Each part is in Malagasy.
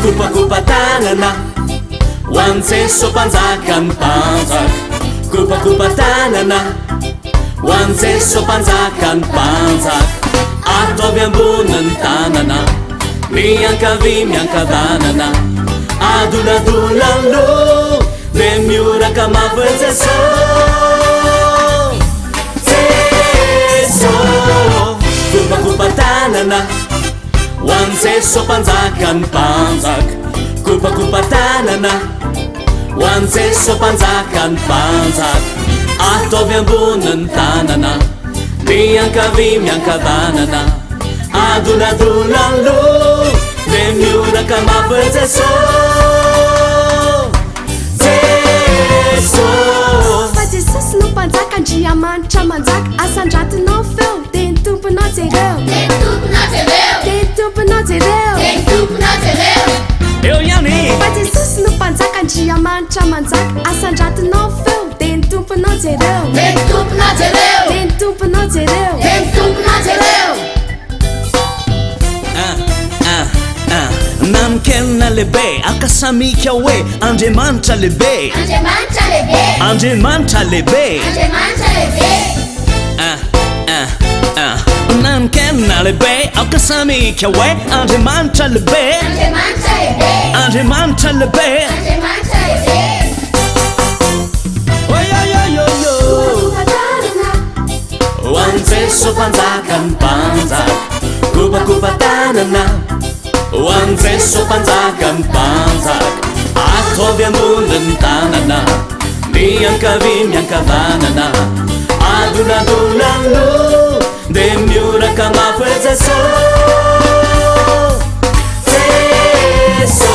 Kupa-kupa tanana hoan'izay soampanjakany mpanjaka. Kupa-kupa tanana hoan'izay soampanjakany mpanjaka. Ataovy amboniny tanana miankavy miankavanana. Adoladolalo de mioraka mavenjeso Jeso. Kupa-kupa tanana hoan'izay soampanjakany mpanjaka. Kupa-kupa tanana hoan'izay soampanjakany mpanjaka. Ataovy amboniny tanana miankavy miankavanana. Adoladolalo de mioraka mavenjeso Jeso. Fa Jesosy no mpanjaka andriamanitra manjaka. Asandratinao feo de ny tomponao jereo. De ny tomponao jereo. Eo ihany. Fa Jesosy no mpanjaka andriamanitra manjaka. Asandratinao feo de ny tomponao jereo. De ny tomponao jereo. Namkenina lehibe akasamika hoe Andriamanitra lehibe. Andriamanitra lehibe. Namkenina lehibe akasamika hoe Andriamanitra lehibe. Andriamanitra lehibe. Hoan'izay soampanjakany mpanjaka. Kupa-kupa tanana hoan'izay soampanjakany mpanjaka. Ataovy amboniny tanana miankavy miankavanana. Adoladolalo de mioraka mavenjeso Jeso.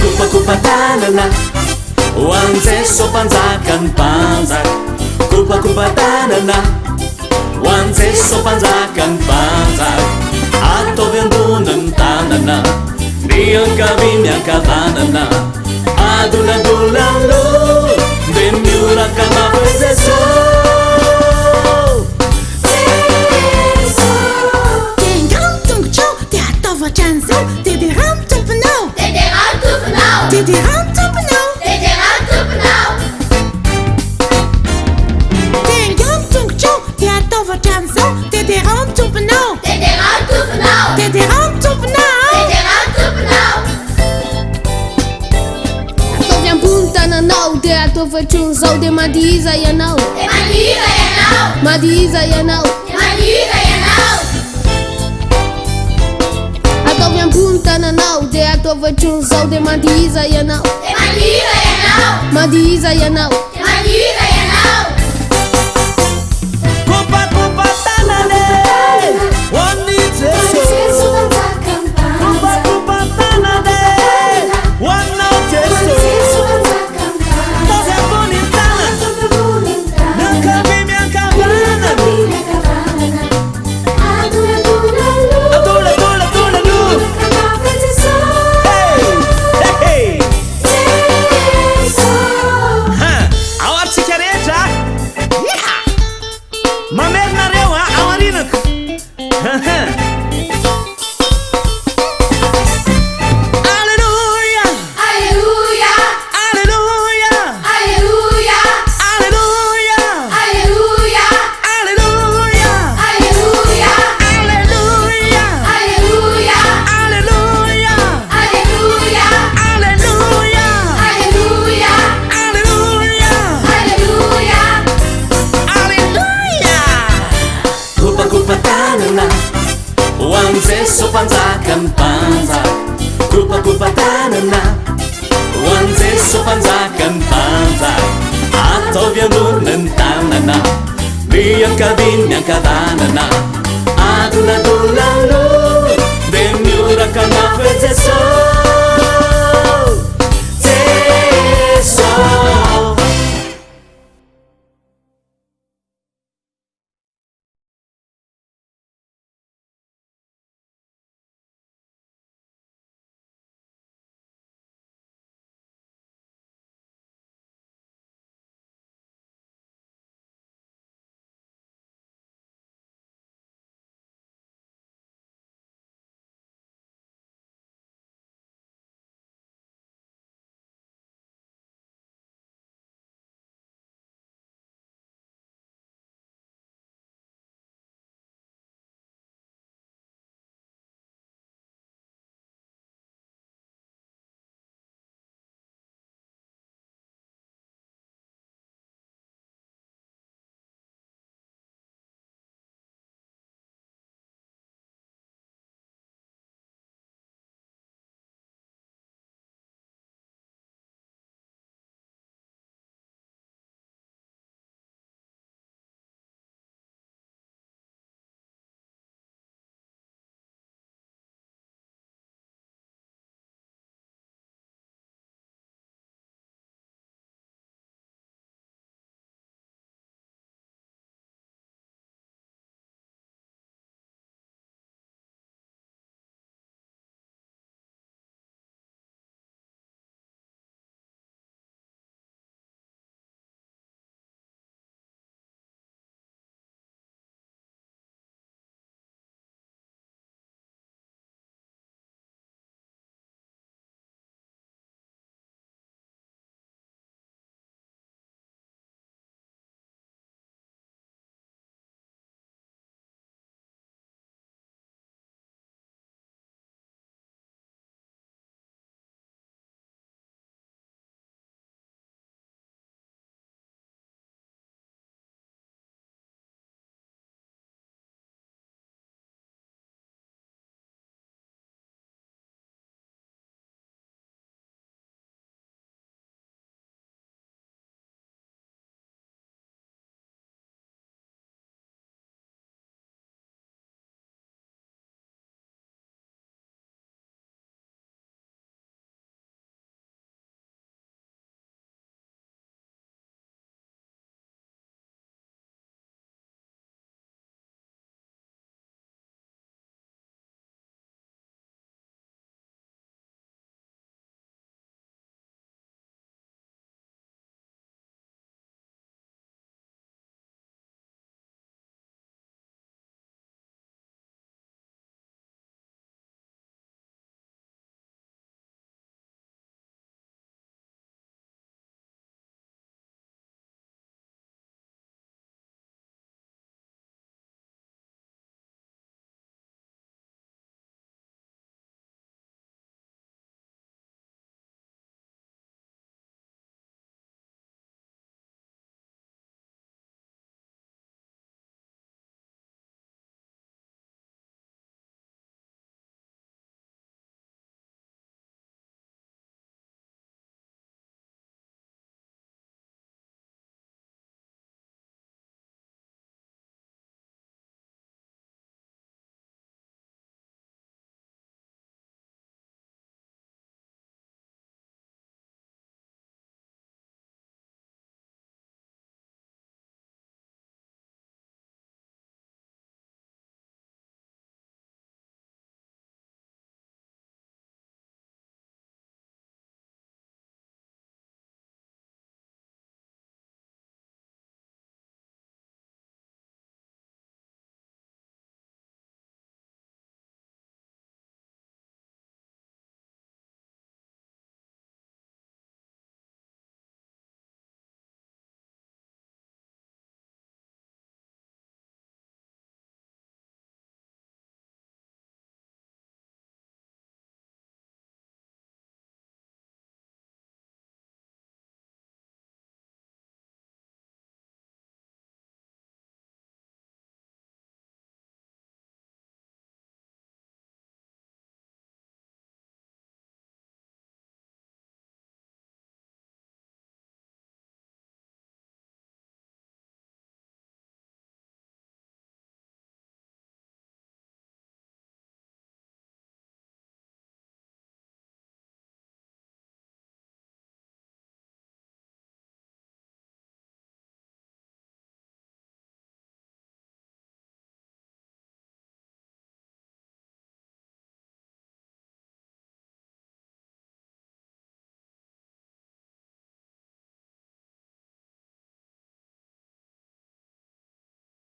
Kupa-kupa tanana hoan'izay soampanjakany mpanjaka. Kupa-kupa tanana hoan'izay soampanjakany mpanjaka. Ataovy amboniny tanana miankavy miankavanana. Adoladolalo de mioraka mavenjeso Jeso. Tengano tongotrao de ataovatra an'izao. Tederano tomponao. Tederano tomponao. Tengano tongotrao de ataovatra an'izao. Tederano tomponao. Tederano tomponao. Ataovy ambony tananao de ataovatra an'izao. De madiza ianao. Madiza ianao. Ataovy ambony tananao de ataovatra an'izao. De madiza ianao. Madiza ianao. Kupa-kupa tanana hoan'i Jeso. Kupa-kupa tanana hoanao Jeso. Ataovy amboniny tanana miankavy miankavanana. Adoladolalo. Hey. Ao amintsika rehetra mamerinareo ao arinako. Alleluia. Alleluia. Alleluia. Alleluia. Kupa-kupa tanana hoan'izay soampanjakany mpanjaka. Kupa-kupa tanana hoan'izay soampanjakany mpanjaka. Ataovy amboniny tanana miankavy miankavanana. Adoladolalo de mioraka mavenjeso